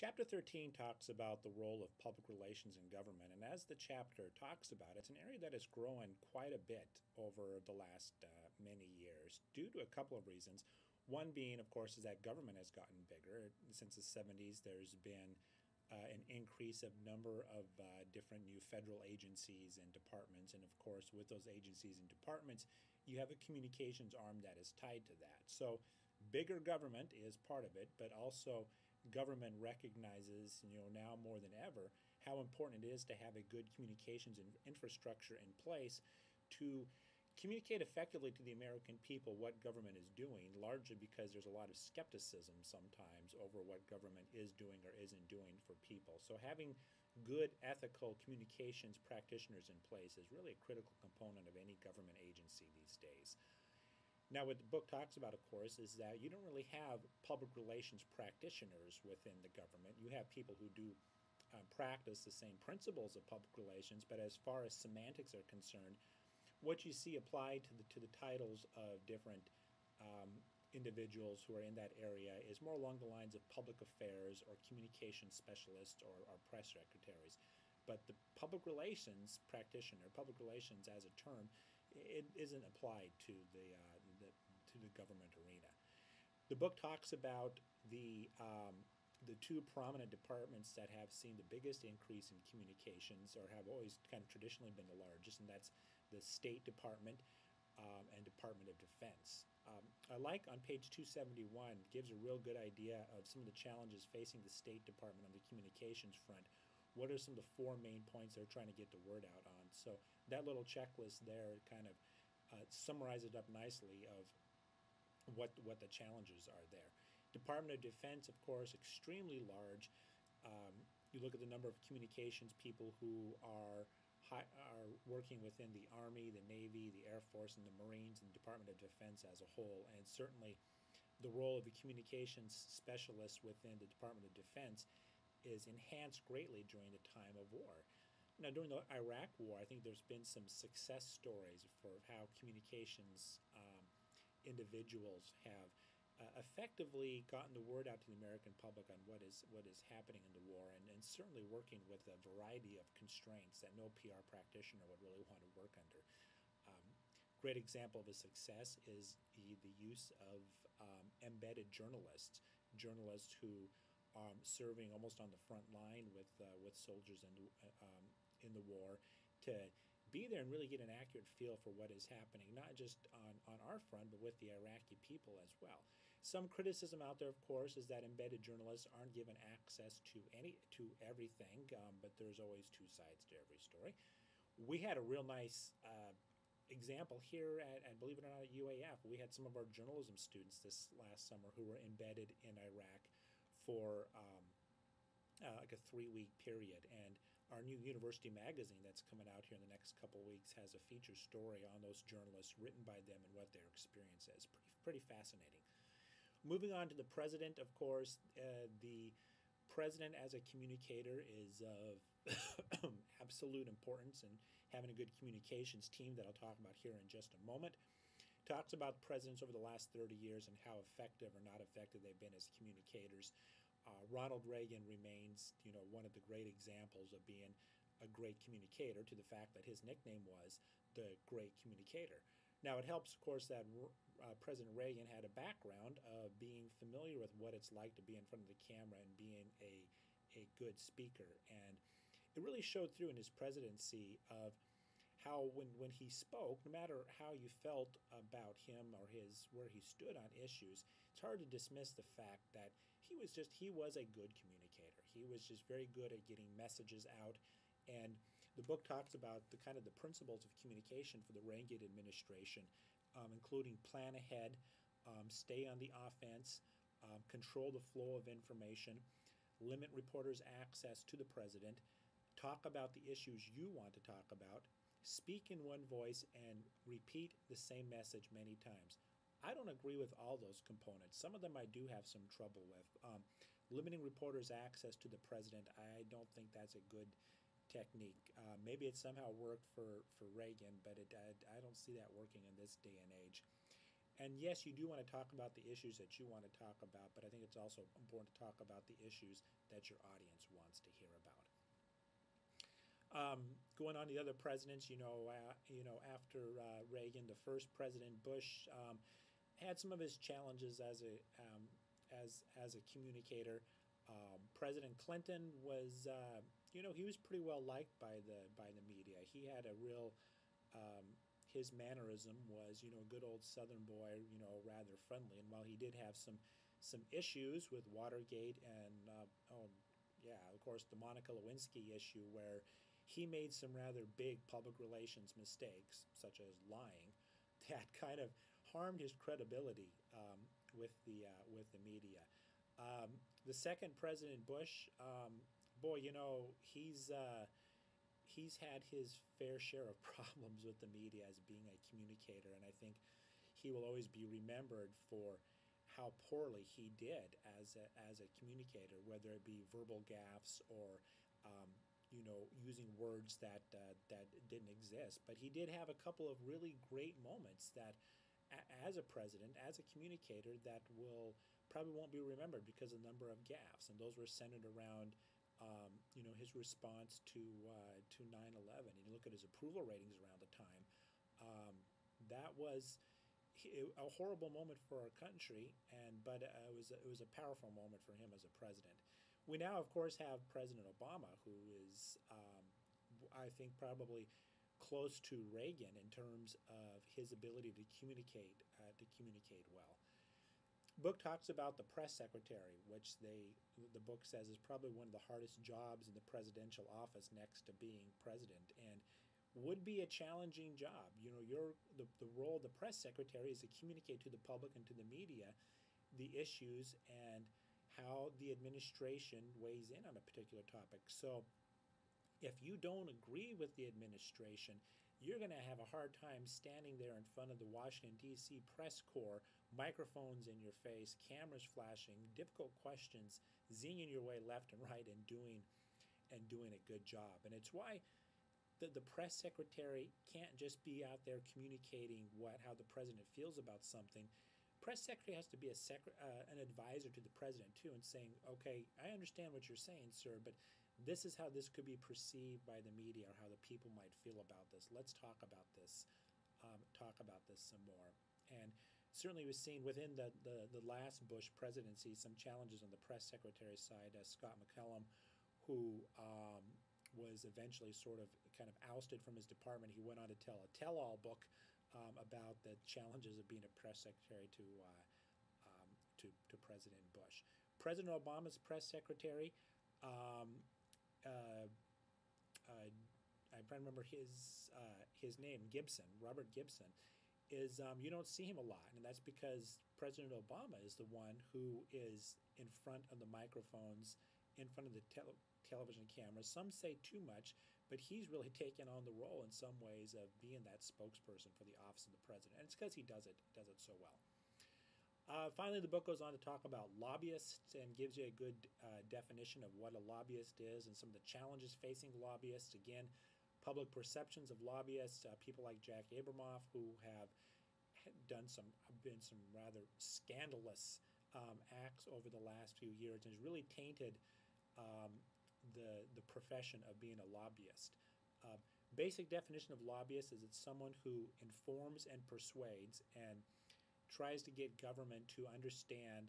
Chapter 13 talks about the role of public relations in government, and as the chapter talks about, it's an area that has grown quite a bit over the last many years due to a couple of reasons. One being, of course, is that government has gotten bigger. Since the 70s, there's been an increase of number of different new federal agencies and departments, and of course, with those agencies and departments, you have a communications arm that is tied to that. So, bigger government is part of it, but also government recognizes, now more than ever, how important it is to have a good communications infrastructure in place to communicate effectively to the American people what government is doing, largely because there's a lot of skepticism sometimes over what government is doing or isn't doing for people. So having good ethical communications practitioners in place is really a critical component of any government agency these days. Now, what the book talks about, of course, is that you don't really have public relations practitioners within the government. You have people who do practice the same principles of public relations, but as far as semantics are concerned, what you see applied to the titles of different individuals who are in that area is more along the lines of public affairs or communication specialists or press secretaries. But the public relations practitioner, public relations as a term, it isn't applied to the government arena. The book talks about the two prominent departments that have seen the biggest increase in communications, or have always kind of traditionally been the largest, and that's the State Department and Department of Defense. I like on page 271, gives a real good idea of some of the challenges facing the State Department on the communications front. What are some of the four main points they're trying to get the word out on? So that little checklist there kind of summarizes it up nicely of what the challenges are there. Department of Defense, of course, extremely large. You look at the number of communications people who are working within the Army, the Navy, the Air Force, and the Marines, and the Department of Defense as a whole, and certainly the role of the communications specialist within the Department of Defense is enhanced greatly during the time of war. Now, during the Iraq War, I think there's been some success stories for how communications individuals have effectively gotten the word out to the American public on what is happening in the war, and certainly working with a variety of constraints that no PR practitioner would really want to work under. Great example of a success is the use of embedded journalists who serving almost on the front line with soldiers in the war, to be there and really get an accurate feel for what is happening, not just on our front, but with the Iraqi people as well. Some criticism out there, of course, is that embedded journalists aren't given access to everything, but there's always two sides to every story. We had a real nice example here at, believe it or not, at UAF. We had some of our journalism students this last summer who were embedded in Iraq for like a 3-week period, and our new university magazine that's coming out here in the next couple of weeks has a feature story on those journalists written by them and what their experience is. Pretty fascinating. Moving on to the president, of course, the president as a communicator is of absolute importance, and having a good communications team that I'll talk about here in just a moment. Talks about presidents over the last 30 years and how effective or not effective they've been as communicators. Ronald Reagan remains, one of the great examples of being a great communicator, to the fact that his nickname was the Great Communicator. Now, it helps, of course, that President Reagan had a background of being familiar with what it's like to be in front of the camera and being a good speaker. And it really showed through in his presidency of how when he spoke, no matter how you felt about him or where he stood on issues, it's hard to dismiss the fact that he was a good communicator. He was just very good at getting messages out. And the book talks about the principles of communication for the Reagan administration, including plan ahead, stay on the offense, control the flow of information, limit reporters' access to the president, talk about the issues you want to talk about, speak in one voice, and repeat the same message many times. I don't agree with all those components. Some of them I do have some trouble with. Limiting reporters' access to the president, I don't think that's a good technique. Maybe it somehow worked for Reagan, but I don't see that working in this day and age. And yes, you do want to talk about the issues that you want to talk about, but I think it's also important to talk about the issues that your audience wants to hear about. Going on to the other presidents, after Reagan, the first President Bush had some of his challenges as a communicator. President Clinton was, he was pretty well liked by the media. He had a real his mannerism was, a good old Southern boy, rather friendly. And while he did have some issues with Watergate and of course, the Monica Lewinsky issue, where he made some rather big public relations mistakes, such as lying, that kind of harmed his credibility with the media. The second President Bush, boy, he's had his fair share of problems with the media as being a communicator, and I think he will always be remembered for how poorly he did as a communicator, whether it be verbal gaffes or using words that didn't exist. But he did have a couple of really great moments that, as a president, as a communicator, that will probably won't be remembered because of the number of gaffes, and those were centered around his response to 9/11. And you look at his approval ratings around the time. That was a horrible moment for our country, but it was a powerful moment for him as a president. We now, of course, have President Obama, who is, I think, probably close to Reagan in terms of his ability to communicate well. The book talks about the press secretary, which the book says is probably one of the hardest jobs in the presidential office next to being president, and would be a challenging job. The role of the press secretary is to communicate to the public and to the media the issues and how the administration weighs in on a particular topic. So if you don't agree with the administration, you're going to have a hard time standing there in front of the Washington, D.C. press corps, microphones in your face, cameras flashing, difficult questions, zinging your way left and right, and doing a good job. And it's why the press secretary can't just be out there communicating how the president feels about something. Press secretary has to be an advisor to the president too, and saying, okay, I understand what you're saying, sir, but this is how this could be perceived by the media, or how the people might feel about this. Let's talk about this. Some more. And certainly we've seen within the last Bush presidency some challenges on the press secretary side. Scott McCallum, who was eventually sort of kind of ousted from his department. He went on to tell a tell-all book about the challenges of being a press secretary to President Bush. President Obama's press secretary, I'm trying to remember his name, Gibson, Robert Gibson, is you don't see him a lot, and that's because President Obama is the one who is in front of the microphones, in front of the television cameras. Some say too much, but he's really taken on the role in some ways of being that spokesperson for the office of the president, and it's because he does it so well. Finally, the book goes on to talk about lobbyists and gives you a good definition of what a lobbyist is and some of the challenges facing lobbyists. Again, public perceptions of lobbyists, people like Jack Abramoff, who have been some rather scandalous acts over the last few years, and has really tainted the profession of being a lobbyist. Basic definition of lobbyist is it's someone who informs and persuades and tries to get government to understand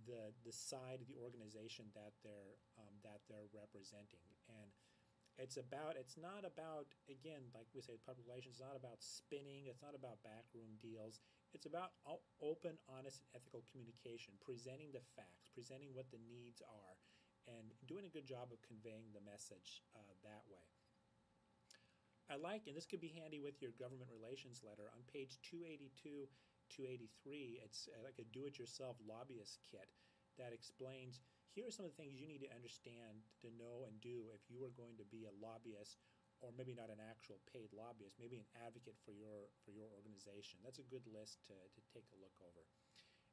the side of the organization that they're representing. And it's not about, again, like we say, public relations, it's not about spinning, it's not about backroom deals. It's about open, honest, and ethical communication, presenting the facts, presenting what the needs are, and doing a good job of conveying the message that way. I like, and this could be handy with your government relations letter, on page 282, 283, it's like a do-it-yourself lobbyist kit that explains, here are some of the things you need to understand, to know and do if you are going to be a lobbyist, or maybe not an actual paid lobbyist, maybe an advocate for your organization. That's a good list to take a look over.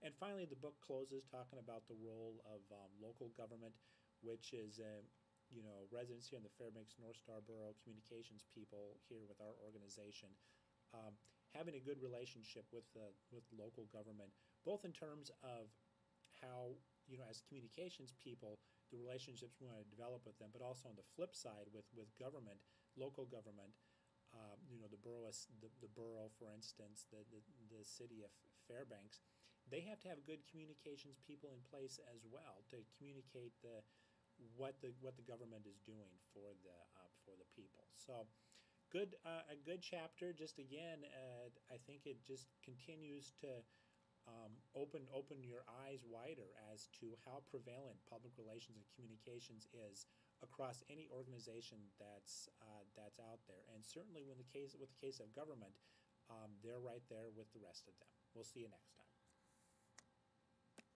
And finally, the book closes talking about the role of local government, which is residents here in the Fairbanks North Star Borough, communications people here with our organization. having a good relationship with local government, both in terms of how, as communications people, the relationships we want to develop with them, but also on the flip side with government, local government. The borough, for instance, the city of Fairbanks, they have to have good communications people in place as well to communicate what the government is doing for the people. So a good chapter. Just again, I think it just continues to open your eyes wider as to how prevalent public relations and communications is across any organization that's out there. And certainly, with the case of government, they're right there with the rest of them. We'll see you next time.